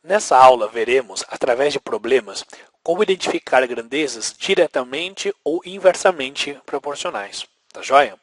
Nessa aula veremos, através de problemas, como identificar grandezas diretamente ou inversamente proporcionais. Tá joia?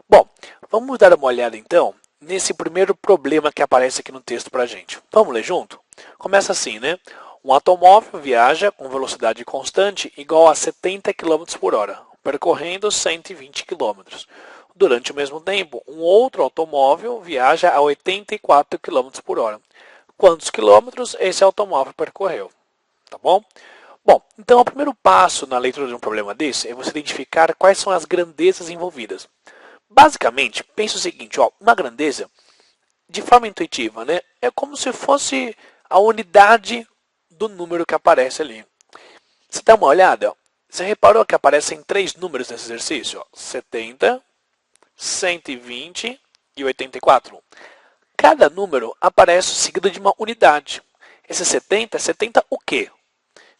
Bom, vamos dar uma olhada então nesse primeiro problema que aparece aqui no texto para a gente. Vamos ler junto? Começa assim, né? Um automóvel viaja com velocidade constante igual a 70 km por hora, percorrendo 120 km. Durante o mesmo tempo, um outro automóvel viaja a 84 km por hora. Quantos quilômetros esse automóvel percorreu? Tá bom? Bom, então o primeiro passo na leitura de um problema desse é você identificar quais são as grandezas envolvidas. Basicamente, pense o seguinte, ó, uma grandeza, de forma intuitiva, né, é como se fosse a unidade do número que aparece ali. Você dá uma olhada, ó, você reparou que aparecem três números nesse exercício? Ó, 70, 120 e 84. Cada número aparece seguido de uma unidade. Esse 70 é 70 o quê?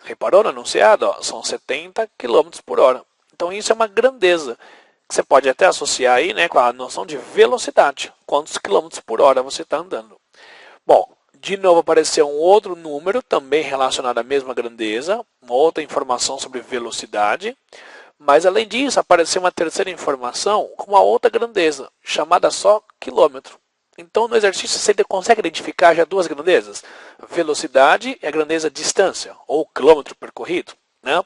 Reparou no enunciado? Ó, são 70 km por hora. Então isso é uma grandeza, que você pode até associar aí, né, com a noção de velocidade. Quantos quilômetros por hora você está andando. Bom, de novo apareceu um outro número, também relacionado à mesma grandeza, uma outra informação sobre velocidade. Mas além disso, apareceu uma terceira informação com uma outra grandeza, chamada só quilômetro. Então, no exercício, você consegue identificar já duas grandezas, velocidade e a grandeza distância, ou quilômetro percorrido. Né?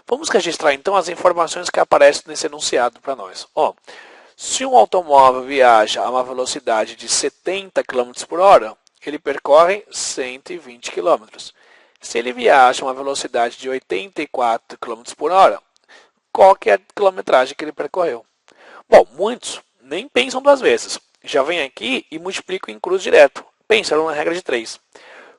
Vamos registrar, então, as informações que aparecem nesse enunciado para nós. Ó, se um automóvel viaja a uma velocidade de 70 km por hora, ele percorre 120 km. Se ele viaja a uma velocidade de 84 km por hora, qual que é a quilometragem que ele percorreu? Bom, muitos nem pensam duas vezes. Já vem aqui e multiplicam em cruz direto. Pensando na regra de 3.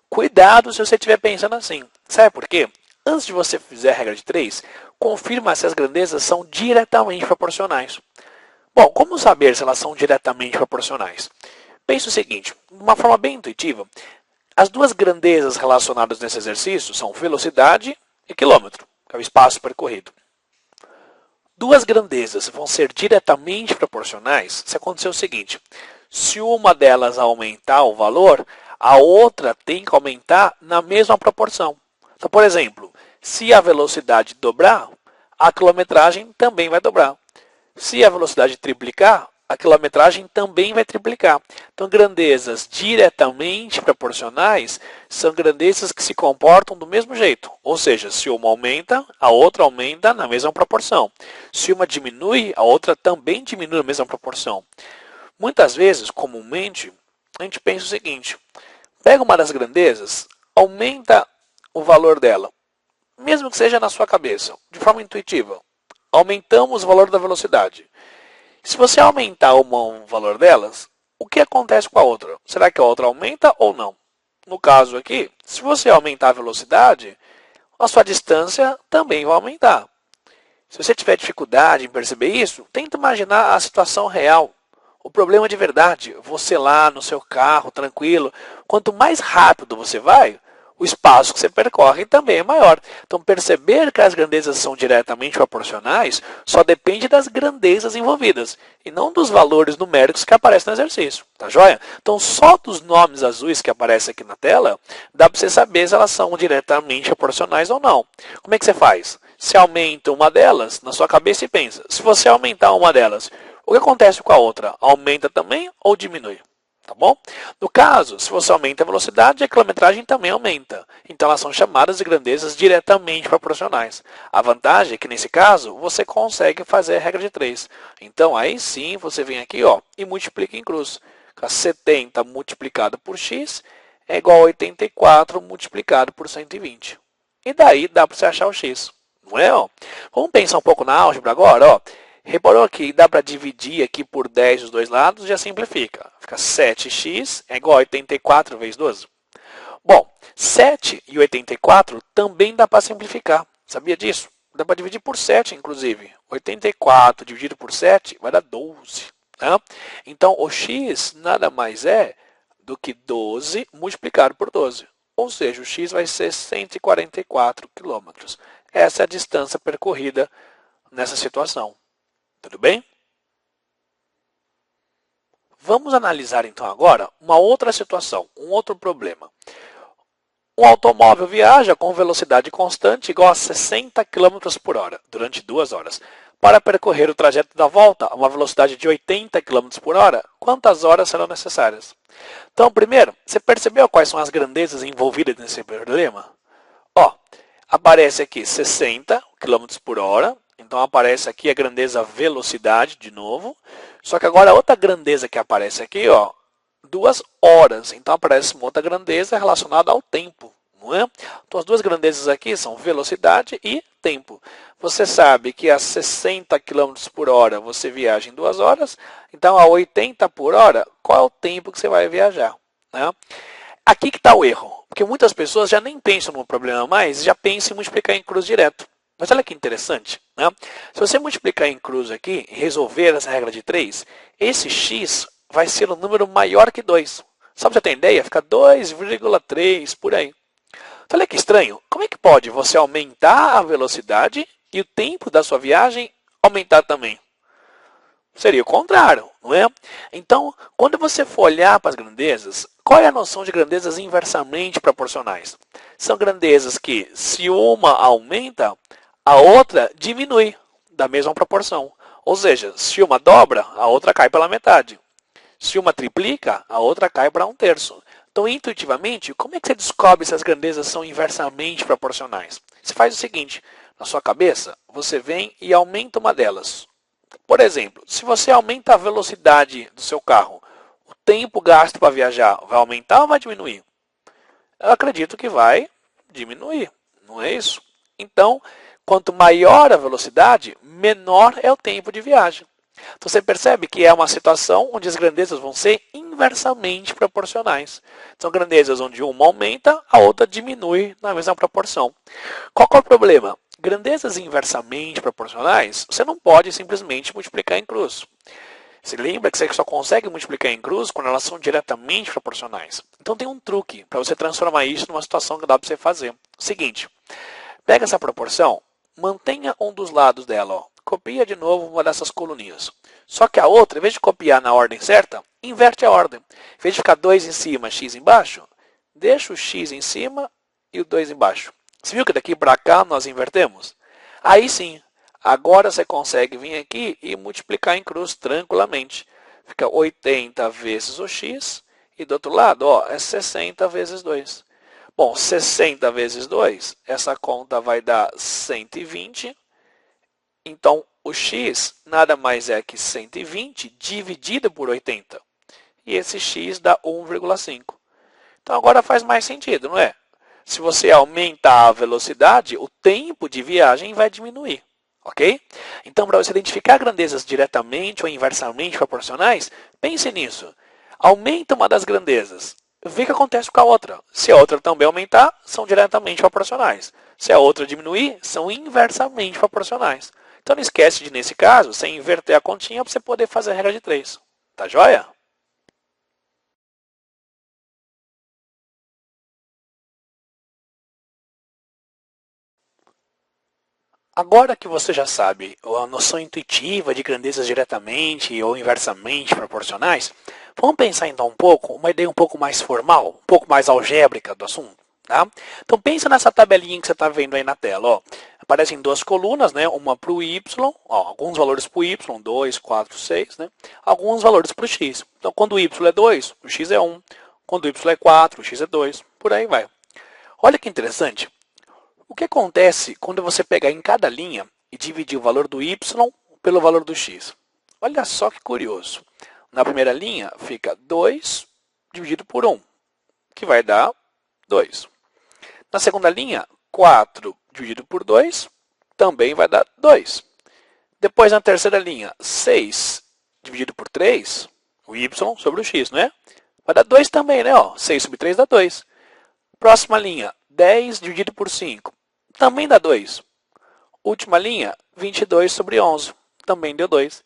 Cuidado se você estiver pensando assim. Sabe por quê? Antes de você fizer a regra de 3, confirma se as grandezas são diretamente proporcionais. Bom, como saber se elas são diretamente proporcionais? Pense o seguinte, de uma forma bem intuitiva, as duas grandezas relacionadas nesse exercício são velocidade e quilômetro, que é o espaço percorrido. Duas grandezas vão ser diretamente proporcionais se acontecer o seguinte: se uma delas aumentar o valor, a outra tem que aumentar na mesma proporção. Então, por exemplo, se a velocidade dobrar, a quilometragem também vai dobrar. Se a velocidade triplicar, a quilometragem também vai triplicar. Então, grandezas diretamente proporcionais são grandezas que se comportam do mesmo jeito. Ou seja, se uma aumenta, a outra aumenta na mesma proporção. Se uma diminui, a outra também diminui na mesma proporção. Muitas vezes, comumente, a gente pensa o seguinte: pega uma das grandezas, aumenta o valor dela, mesmo que seja na sua cabeça, de forma intuitiva. Aumentamos o valor da velocidade. Se você aumentar o valor delas, o que acontece com a outra? Será que a outra aumenta ou não? No caso aqui, se você aumentar a velocidade, a sua distância também vai aumentar. Se você tiver dificuldade em perceber isso, tenta imaginar a situação real. O problema de verdade, você lá no seu carro, tranquilo, quanto mais rápido você vai, o espaço que você percorre também é maior. Então, perceber que as grandezas são diretamente proporcionais só depende das grandezas envolvidas e não dos valores numéricos que aparecem no exercício. Tá joia? Então, só dos nomes azuis que aparecem aqui na tela, dá para você saber se elas são diretamente proporcionais ou não. Como é que você faz? Se aumenta uma delas, na sua cabeça e pensa, se você aumentar uma delas, o que acontece com a outra? Aumenta também ou diminui? Tá bom? No caso, se você aumenta a velocidade, a quilometragem também aumenta. Então, elas são chamadas de grandezas diretamente proporcionais. A vantagem é que, nesse caso, você consegue fazer a regra de 3. Então, aí sim, você vem aqui ó, e multiplica em cruz. 70 multiplicado por x é igual a 84 multiplicado por 120. E daí dá para você achar o x. Não é? Ó? Vamos pensar um pouco na álgebra agora. Ó. Reparou que dá para dividir aqui por 10 os dois lados e já simplifica. Fica 7x é igual a 84 vezes 12. Bom, 7 e 84 também dá para simplificar. Sabia disso? Dá para dividir por 7, inclusive. 84 dividido por 7 vai dar 12. Né? Então, o x nada mais é do que 12 multiplicado por 12. Ou seja, o x vai ser 144 quilômetros. Essa é a distância percorrida nessa situação. Tudo bem? Vamos analisar então agora uma outra situação, um outro problema. Um automóvel viaja com velocidade constante igual a 60 km por hora durante 2 horas. Para percorrer o trajeto da volta a uma velocidade de 80 km por hora, quantas horas serão necessárias? Então, primeiro, você percebeu quais são as grandezas envolvidas nesse problema? Ó, aparece aqui 60 km por hora, então aparece aqui a grandeza velocidade de novo. Só que agora a outra grandeza que aparece aqui, ó, 2 horas. Então aparece uma outra grandeza relacionada ao tempo, não é? Então as duas grandezas aqui são velocidade e tempo. Você sabe que a 60 km por hora você viaja em 2 horas, então a 80 por hora, qual é o tempo que você vai viajar? Né? Aqui que está o erro, porque muitas pessoas já nem pensam no problema mais, já pensam em multiplicar em cruz direto. Mas olha que interessante, né? Se você multiplicar em cruz aqui, resolver essa regra de 3, esse x vai ser um número maior que 2. Só para você ter ideia, fica 2,3 por aí. Então, olha que estranho. Como é que pode você aumentar a velocidade e o tempo da sua viagem aumentar também? Seria o contrário, não é? Então, quando você for olhar para as grandezas, qual é a noção de grandezas inversamente proporcionais? São grandezas que, se uma aumenta, a outra diminui da mesma proporção. Ou seja, se uma dobra, a outra cai pela metade. Se uma triplica, a outra cai para 1/3. Então, intuitivamente, como é que você descobre se as grandezas são inversamente proporcionais? Você faz o seguinte, na sua cabeça, você vem e aumenta uma delas. Por exemplo, se você aumenta a velocidade do seu carro, o tempo gasto para viajar vai aumentar ou vai diminuir? Eu acredito que vai diminuir, não é isso? Então, quanto maior a velocidade, menor é o tempo de viagem. Então você percebe que é uma situação onde as grandezas vão ser inversamente proporcionais. São grandezas onde uma aumenta, a outra diminui na mesma proporção. Qual é o problema? Grandezas inversamente proporcionais, você não pode simplesmente multiplicar em cruz. Se lembra que você só consegue multiplicar em cruz quando elas são diretamente proporcionais. Então tem um truque para você transformar isso numa situação que dá para você fazer. Seguinte, pega essa proporção, mantenha um dos lados dela, ó. Copia de novo uma dessas coluninhas. Só que a outra, em vez de copiar na ordem certa, inverte a ordem. Em vez de ficar 2 em cima, x embaixo, deixa o x em cima e o 2 embaixo. Você viu que daqui para cá nós invertemos? Aí sim, agora você consegue vir aqui e multiplicar em cruz tranquilamente. Fica 80 vezes o x e do outro lado, ó, é 60 vezes 2. Bom, 60 vezes 2, essa conta vai dar 120. Então, o x nada mais é que 120 dividido por 80. E esse x dá 1,5. Então, agora faz mais sentido, não é? Se você aumentar a velocidade, o tempo de viagem vai diminuir. Ok? Então, para você identificar grandezas diretamente ou inversamente proporcionais, pense nisso. Aumenta uma das grandezas. Vê o que acontece com a outra. Se a outra também aumentar, são diretamente proporcionais. Se a outra diminuir, são inversamente proporcionais. Então não esquece de, nesse caso, você inverter a continha para você poder fazer a regra de 3. Tá joia? Agora que você já sabe a noção intuitiva de grandezas diretamente ou inversamente proporcionais, vamos pensar então um pouco, uma ideia um pouco mais formal, um pouco mais algébrica do assunto. Tá? Então pensa nessa tabelinha que você está vendo aí na tela. Ó. Aparecem 2 colunas, né? Uma para o y, ó, alguns valores para o y, 2, 4, 6, né? Alguns valores para o x. Então quando o y é 2, o x é 1. Quando o y é 4, o x é 2. Por aí vai. Olha que interessante. O que acontece quando você pegar em cada linha e dividir o valor do y pelo valor do x? Olha só que curioso. Na primeira linha fica 2 dividido por 1, que vai dar 2. Na segunda linha, 4 dividido por 2 também vai dar 2. Depois, na terceira linha, 6 dividido por 3, o y sobre o x, não é? Vai dar 2 também, né? Ó, 6 sobre 3 dá 2. Próxima linha, 10 dividido por 5, também dá 2. Última linha, 22 sobre 11, também deu 2.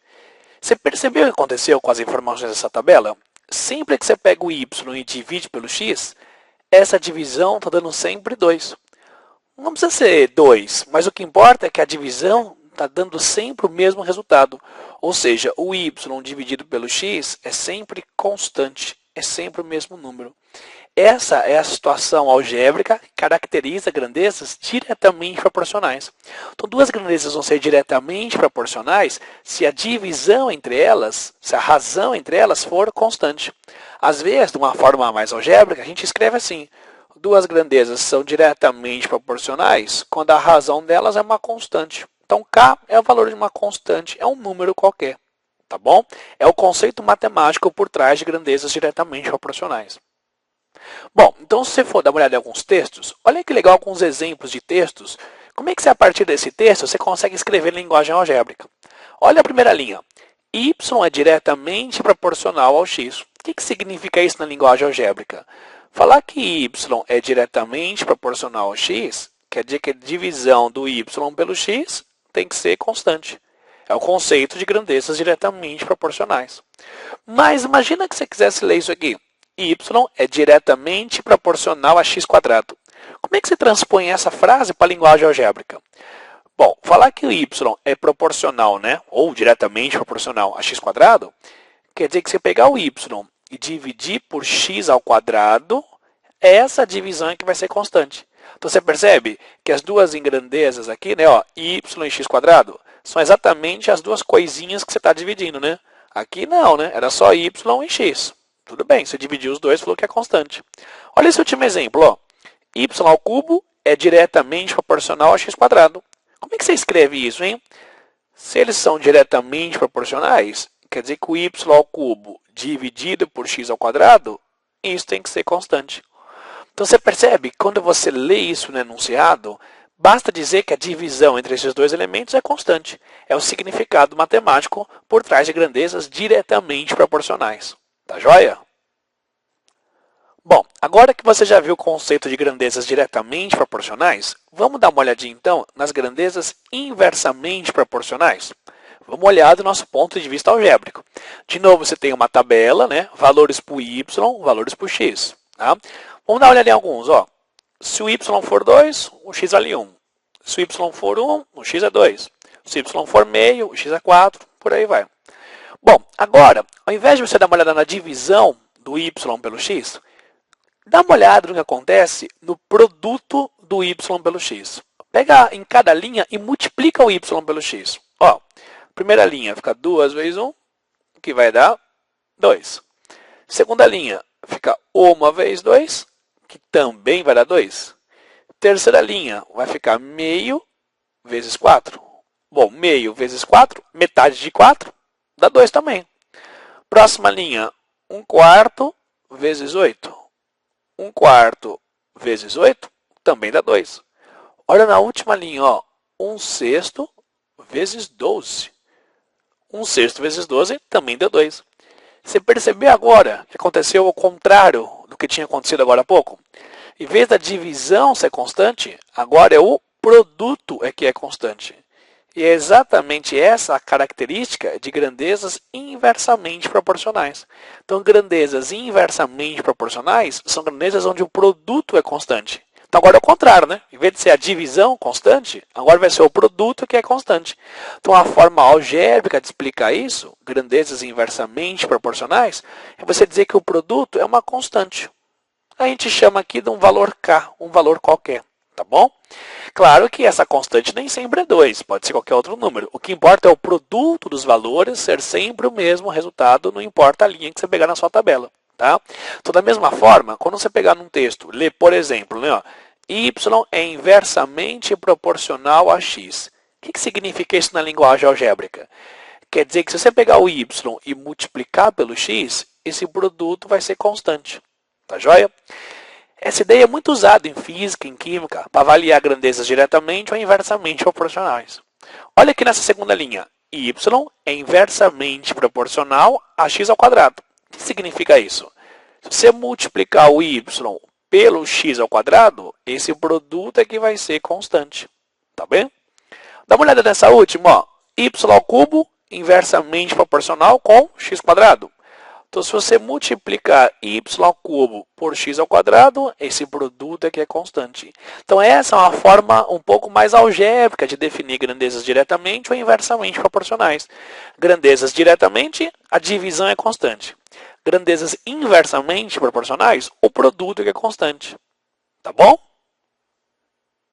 Você percebeu o que aconteceu com as informações dessa tabela? Sempre que você pega o y e divide pelo x, essa divisão está dando sempre 2. Não precisa ser 2, mas o que importa é que a divisão está dando sempre o mesmo resultado. Ou seja, o y dividido pelo x é sempre constante, é sempre o mesmo número. essa é a situação algébrica que caracteriza grandezas diretamente proporcionais. Então, duas grandezas vão ser diretamente proporcionais se a divisão entre elas, se a razão entre elas for constante. Às vezes, de uma forma mais algébrica, a gente escreve assim: duas grandezas são diretamente proporcionais quando a razão delas é uma constante. Então, K é o valor de uma constante, é um número qualquer. Tá bom? É o conceito matemático por trás de grandezas diretamente proporcionais. Bom, então se você for dar uma olhada em alguns textos, olha que legal alguns exemplos de textos. Como é que você, a partir desse texto, você consegue escrever em linguagem algébrica? Olha a primeira linha. Y é diretamente proporcional ao x. O que significa isso na linguagem algébrica? Falar que y é diretamente proporcional ao x, quer dizer que a divisão do y pelo x tem que ser constante. É o conceito de grandezas diretamente proporcionais. Mas imagina que você quisesse ler isso aqui. Y é diretamente proporcional a x². Como é que você transpõe essa frase para a linguagem algébrica? Bom, falar que o y é proporcional, né, ou diretamente proporcional a x², quer dizer que você pegar o y e dividir por x², essa divisão é que vai ser constante. Então você percebe que as duas grandezas aqui, né, ó, y e x², são exatamente as duas coisinhas que você está dividindo, né? Aqui não, né? Era só y e x. Tudo bem, você dividiu os dois, falou que é constante. Olha esse último exemplo, ó. Y² é diretamente proporcional a x². Como é que você escreve isso, hein? Se eles são diretamente proporcionais, quer dizer que o y³ dividido por x², isso tem que ser constante. Então você percebe que quando você lê isso no enunciado, basta dizer que a divisão entre esses dois elementos é constante. É o significado matemático por trás de grandezas diretamente proporcionais. Tá joia? Bom, agora que você já viu o conceito de grandezas diretamente proporcionais, vamos dar uma olhadinha então nas grandezas inversamente proporcionais. Vamos olhar do nosso ponto de vista algébrico. De novo, você tem uma tabela, né? Valores para o y, valores para o x. Tá? Vamos dar uma olhada em alguns. Ó. Se o y for 2, o x vale 1. Se o y for 1, o x é 2. Se o y for meio, o x é 4. Por aí vai. Bom, agora, ao invés de você dar uma olhada na divisão do y pelo x, dá uma olhada no que acontece no produto do y pelo x. Pega em cada linha e multiplica o y pelo x. Ó, primeira linha fica 2 vezes 1, que vai dar 2. Segunda linha fica 1 vezes 2, que também vai dar 2. Terceira linha vai ficar meio vezes 4. Bom, meio vezes 4, metade de 4, dá 2 também. Próxima linha, 1/4 vezes 8. 1/4 vezes 8 também dá 2. Olha na última linha, ó, 1/6 vezes 12. 1/6 vezes 12 também deu 2. Você percebeu agora que aconteceu o contrário do que tinha acontecido agora há pouco? Em vez da divisão ser constante, agora é o produto que é constante. E é exatamente essa a característica de grandezas inversamente proporcionais. Então, grandezas inversamente proporcionais são grandezas onde o produto é constante. Então, agora é o contrário, né? Em vez de ser a divisão constante, agora vai ser o produto que é constante. Então, a forma algébrica de explicar isso, grandezas inversamente proporcionais, é você dizer que o produto é uma constante. A gente chama aqui de um valor K, um valor qualquer. Tá bom? Claro que essa constante nem sempre é 2, pode ser qualquer outro número. O que importa é o produto dos valores ser sempre o mesmo resultado, não importa a linha que você pegar na sua tabela. Tá? Então, da mesma forma, quando você pegar num texto, ler, por exemplo, né, ó, y é inversamente proporcional a x. O que significa isso na linguagem algébrica? Quer dizer que se você pegar o y e multiplicar pelo x, esse produto vai ser constante. Tá joia? Essa ideia é muito usada em física, em química, para avaliar grandezas diretamente ou inversamente proporcionais. Olha aqui nessa segunda linha. Y é inversamente proporcional a x². O que significa isso? Se você multiplicar o y pelo x², esse produto é que vai ser constante. Tá bem? Dá uma olhada nessa última. Ó. Y³ inversamente proporcional com x². Então, se você multiplicar y³ por x², esse produto aqui é constante. Então, essa é uma forma um pouco mais algébrica de definir grandezas diretamente ou inversamente proporcionais. Grandezas diretamente, a divisão é constante. grandezas inversamente proporcionais, o produto que é constante. Tá bom?